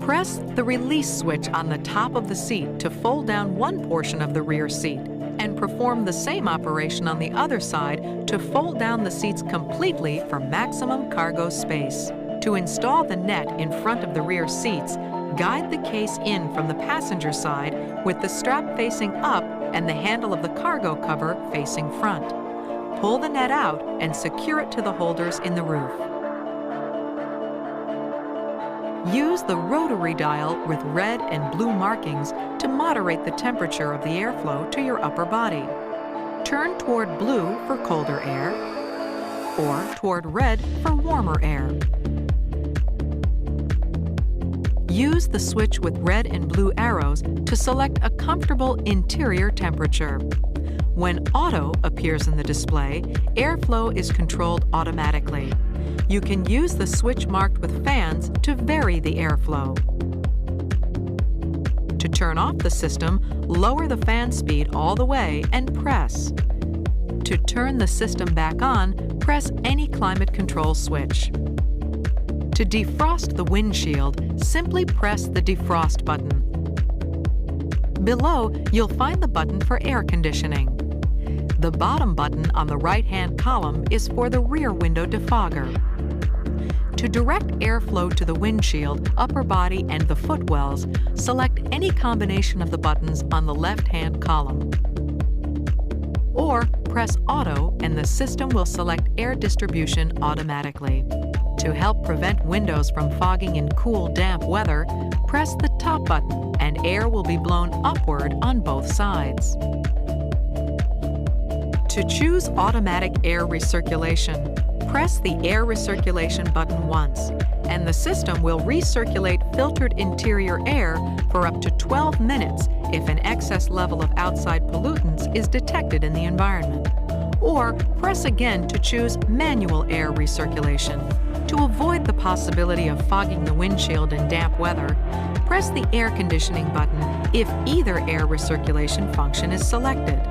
Press the release switch on the top of the seat to fold down one portion of the rear seat, and perform the same operation on the other side to fold down the seats completely for maximum cargo space. To install the net in front of the rear seats, guide the case in from the passenger side with the strap facing up and the handle of the cargo cover facing front. Pull the net out and secure it to the holders in the roof. Use the rotary dial with red and blue markings to moderate the temperature of the airflow to your upper body. Turn toward blue for colder air or toward red for warmer air. Use the switch with red and blue arrows to select a comfortable interior temperature. When Auto appears in the display, airflow is controlled automatically. You can use the switch marked with fans to vary the airflow. To turn off the system, lower the fan speed all the way and press. To turn the system back on, press any climate control switch. To defrost the windshield, simply press the defrost button. Below, you'll find the button for air conditioning. The bottom button on the right-hand column is for the rear window defogger. To direct airflow to the windshield, upper body, and the footwells, select any combination of the buttons on the left-hand column. Or press Auto and the system will select air distribution automatically. To help prevent windows from fogging in cool, damp weather, press the top button and air will be blown upward on both sides. To choose automatic air recirculation, press the air recirculation button once, and the system will recirculate filtered interior air for up to 12 minutes if an excess level of outside pollutants is detected in the environment. Or press again to choose manual air recirculation. To avoid the possibility of fogging the windshield in damp weather, press the air conditioning button if either air recirculation function is selected.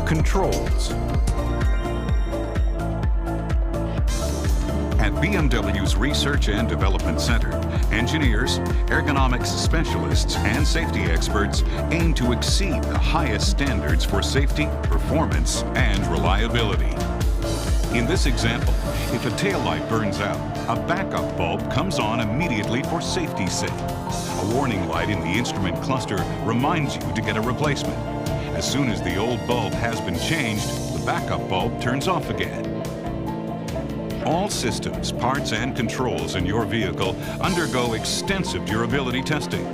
Controls. At BMW's Research and Development Center, engineers, ergonomics specialists, and safety experts aim to exceed the highest standards for safety, performance, and reliability. In this example, if a taillight burns out, a backup bulb comes on immediately for safety's sake. A warning light in the instrument cluster reminds you to get a replacement. As soon as the old bulb has been changed, the backup bulb turns off again. All systems, parts, and controls in your vehicle undergo extensive durability testing.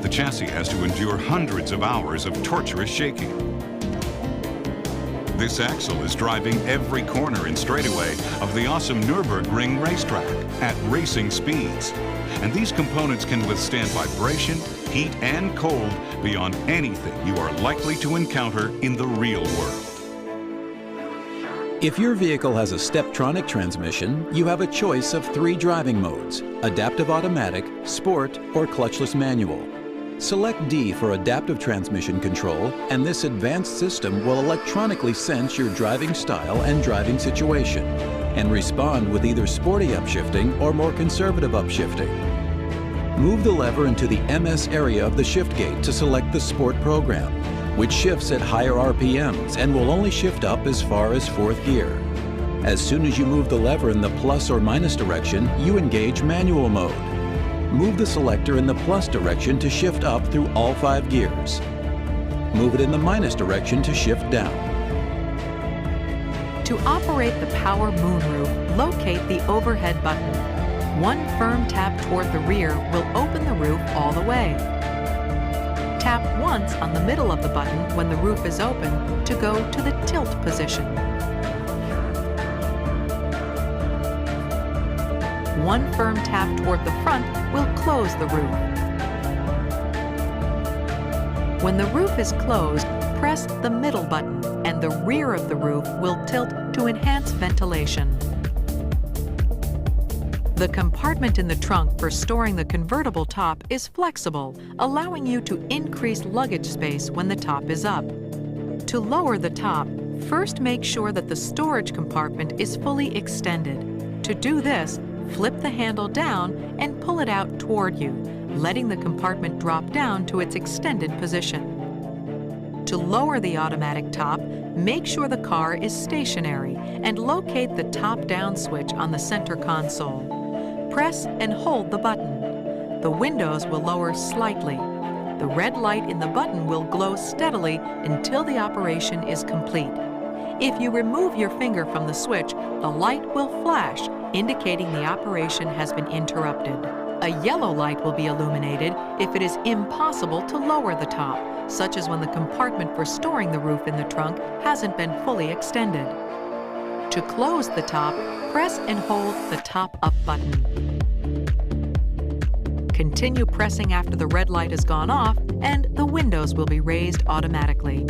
The chassis has to endure hundreds of hours of torturous shaking. This axle is driving every corner and straightaway of the awesome Nürburgring racetrack at racing speeds. And these components can withstand vibration, heat, and cold beyond anything you are likely to encounter in the real world. If your vehicle has a Steptronic transmission, you have a choice of 3 driving modes: adaptive automatic, sport, or clutchless manual. Select D for adaptive transmission control, and this advanced system will electronically sense your driving style and driving situation, and respond with either sporty upshifting or more conservative upshifting. Move the lever into the MS area of the shift gate to select the Sport program, which shifts at higher RPMs and will only shift up as far as 4th gear. As soon as you move the lever in the plus or minus direction, you engage manual mode. Move the selector in the plus direction to shift up through all 5 gears. Move it in the minus direction to shift down. To operate the power moonroof, locate the overhead button. One firm tap toward the rear will open the roof all the way. Tap once on the middle of the button when the roof is open to go to the tilt position. One firm tap toward the front will close the roof. When the roof is closed, press the middle button and the rear of the roof will tilt to enhance ventilation. The compartment in the trunk for storing the convertible top is flexible, allowing you to increase luggage space when the top is up. To lower the top, first make sure that the storage compartment is fully extended. To do this, flip the handle down and pull it out toward you, letting the compartment drop down to its extended position. To lower the automatic top, make sure the car is stationary and locate the top-down switch on the center console. Press and hold the button. The windows will lower slightly. The red light in the button will glow steadily until the operation is complete. If you remove your finger from the switch, the light will flash, indicating the operation has been interrupted. A yellow light will be illuminated if it is impossible to lower the top, such as when the compartment for storing the roof in the trunk hasn't been fully extended. To close the top, press and hold the top up button. Continue pressing after the red light has gone off, and the windows will be raised automatically.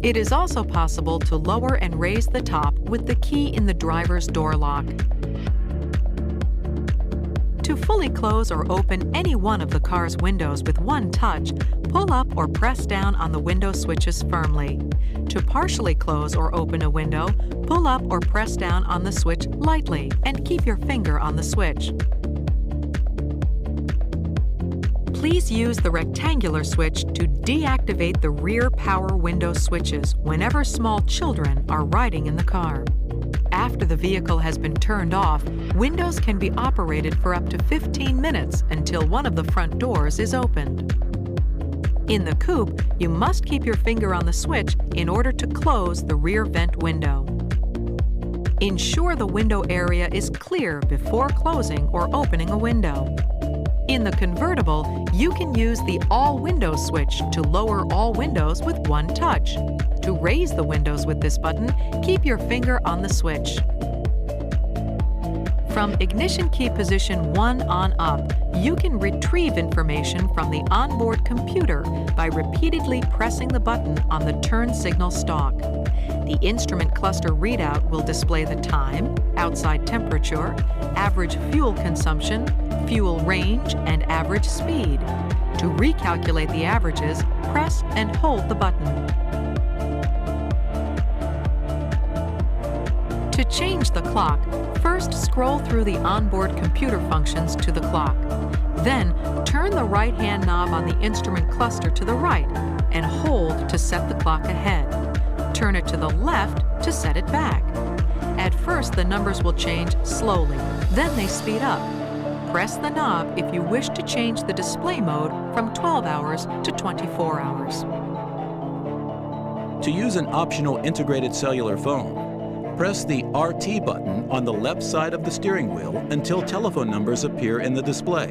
It is also possible to lower and raise the top with the key in the driver's door lock. To fully close or open any one of the car's windows with one touch, pull up or press down on the window switches firmly. To partially close or open a window, pull up or press down on the switch lightly and keep your finger on the switch. Please use the rectangular switch to deactivate the rear power window switches whenever small children are riding in the car. After the vehicle has been turned off, windows can be operated for up to 15 minutes until one of the front doors is opened. In the coupe, you must keep your finger on the switch in order to close the rear vent window. Ensure the window area is clear before closing or opening a window. In the convertible, you can use the All Windows switch to lower all windows with one touch. To raise the windows with this button, keep your finger on the switch. From ignition key position 1 on up, you can retrieve information from the onboard computer by repeatedly pressing the button on the turn signal stalk. The instrument cluster readout will display the time, outside temperature, average fuel consumption, fuel range, and average speed. To recalculate the averages, press and hold the button. To change the clock, first scroll through the onboard computer functions to the clock. Then, turn the right-hand knob on the instrument cluster to the right and hold to set the clock ahead. Turn it to the left to set it back. At first, the numbers will change slowly, then they speed up. Press the knob if you wish to change the display mode from 12 hours to 24 hours. To use an optional integrated cellular phone, press the RT button on the left side of the steering wheel until telephone numbers appear in the display.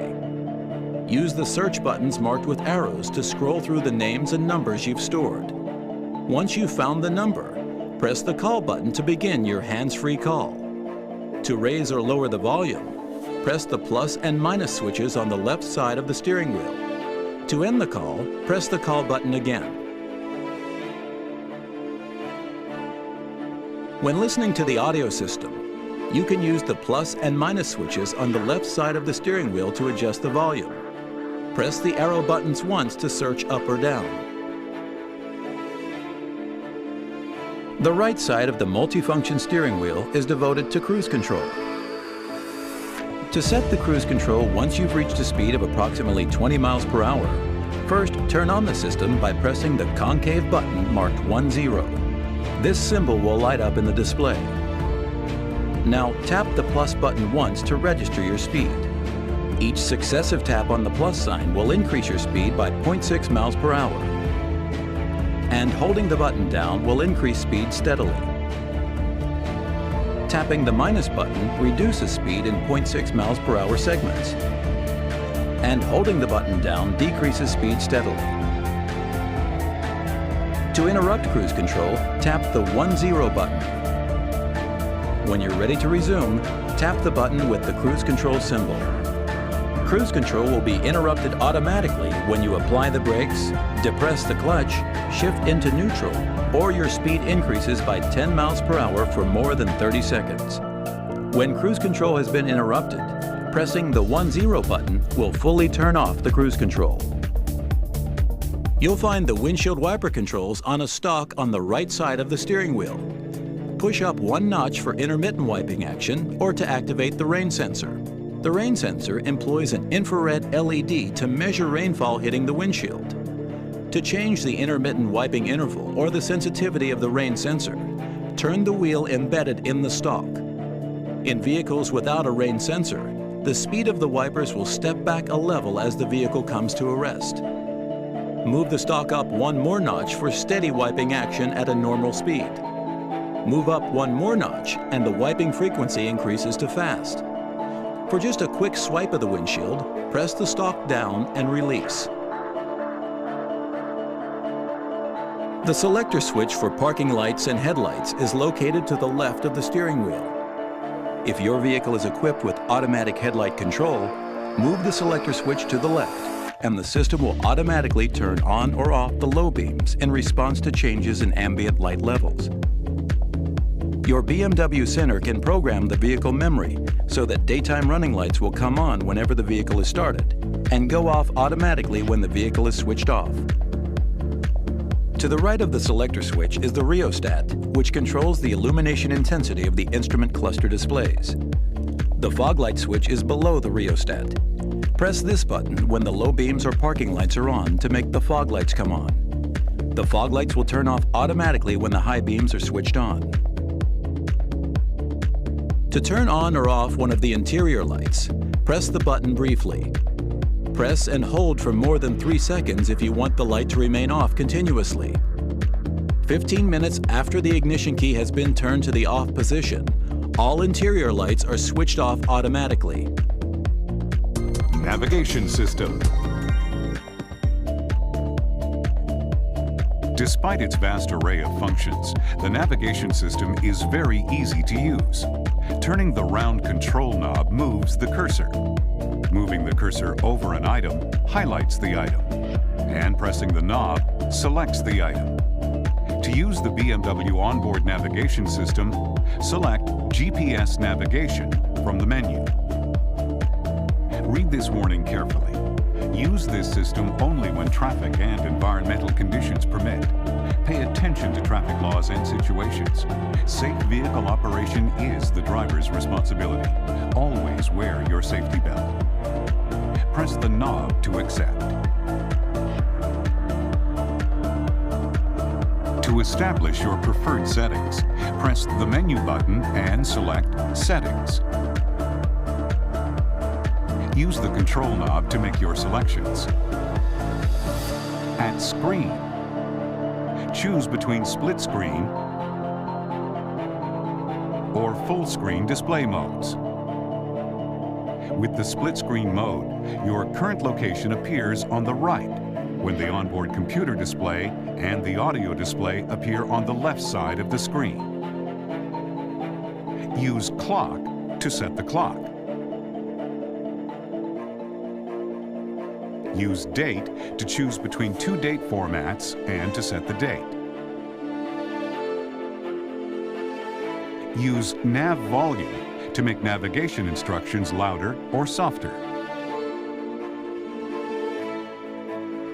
Use the search buttons marked with arrows to scroll through the names and numbers you've stored. Once you've found the number, press the call button to begin your hands-free call. To raise or lower the volume, press the plus and minus switches on the left side of the steering wheel. To end the call, press the call button again. When listening to the audio system, you can use the plus and minus switches on the left side of the steering wheel to adjust the volume. Press the arrow buttons once to search up or down. The right side of the multifunction steering wheel is devoted to cruise control. To set the cruise control once you've reached a speed of approximately 20 miles per hour, first turn on the system by pressing the concave button marked 10. This symbol will light up in the display. Now tap the plus button once to register your speed. Each successive tap on the plus sign will increase your speed by 0.6 miles per hour. And holding the button down will increase speed steadily. Tapping the minus button reduces speed in 0.6 miles per hour segments. And holding the button down decreases speed steadily. To interrupt cruise control, tap the 10 button. When you're ready to resume, tap the button with the cruise control symbol. Cruise control will be interrupted automatically when you apply the brakes, depress the clutch, shift into neutral, or your speed increases by 10 miles per hour for more than 30 seconds. When cruise control has been interrupted, pressing the 10 button will fully turn off the cruise control. You'll find the windshield wiper controls on a stalk on the right side of the steering wheel. Push up 1 notch for intermittent wiping action or to activate the rain sensor. The rain sensor employs an infrared LED to measure rainfall hitting the windshield. To change the intermittent wiping interval or the sensitivity of the rain sensor, turn the wheel embedded in the stalk. In vehicles without a rain sensor, the speed of the wipers will step back a level as the vehicle comes to a rest. Move the stalk up 1 more notch for steady wiping action at a normal speed. Move up 1 more notch and the wiping frequency increases to fast. For just a quick swipe of the windshield, press the stalk down and release. The selector switch for parking lights and headlights is located to the left of the steering wheel. If your vehicle is equipped with automatic headlight control, move the selector switch to the left, and the system will automatically turn on or off the low beams in response to changes in ambient light levels. Your BMW Center can program the vehicle memory so that daytime running lights will come on whenever the vehicle is started and go off automatically when the vehicle is switched off. To the right of the selector switch is the rheostat, which controls the illumination intensity of the instrument cluster displays. The fog light switch is below the rheostat. Press this button when the low beams or parking lights are on to make the fog lights come on. The fog lights will turn off automatically when the high beams are switched on. To turn on or off one of the interior lights, press the button briefly. Press and hold for more than 3 seconds if you want the light to remain off continuously. 15 minutes after the ignition key has been turned to the off position, all interior lights are switched off automatically. Navigation system. Despite its vast array of functions, the navigation system is very easy to use. Turning the round control knob moves the cursor. Moving the cursor over an item highlights the item, and pressing the knob selects the item. To use the BMW onboard navigation system, select GPS navigation from the menu. Read this warning carefully. Use this system only when traffic and environmental conditions permit. Pay attention to traffic laws and situations. Safe vehicle operation is the driver's responsibility. Always wear your safety belt. Press the knob to accept. To establish your preferred settings, press the menu button and select Settings. Use the control knob to make your selections. At Screen, choose between split screen or full screen display modes. With the split screen mode, your current location appears on the right, when the onboard computer display and the audio display appear on the left side of the screen. Use Clock to set the clock. Use Date to choose between 2 date formats and to set the date. Use Nav Volume to make navigation instructions louder or softer.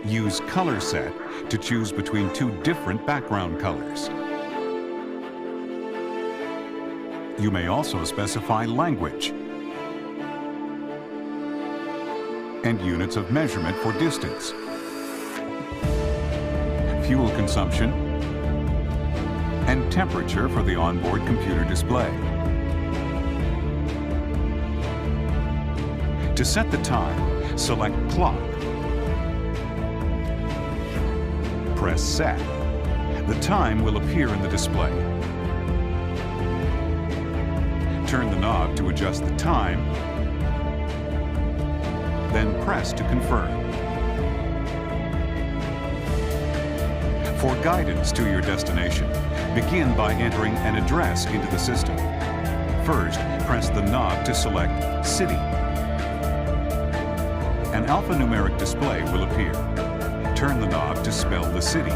Use Color Set to choose between 2 different background colors. You may also specify language and units of measurement for distance, fuel consumption, and temperature for the onboard computer display. To set the time, select Clock. Press Set. The time will appear in the display. Turn the knob to adjust the time, then press to confirm. For guidance to your destination, begin by entering an address into the system. First, press the knob to select City. An alphanumeric display will appear. Turn the knob to spell the city,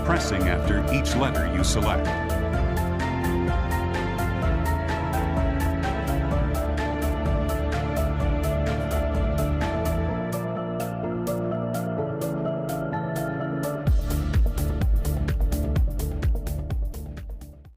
pressing after each letter you select.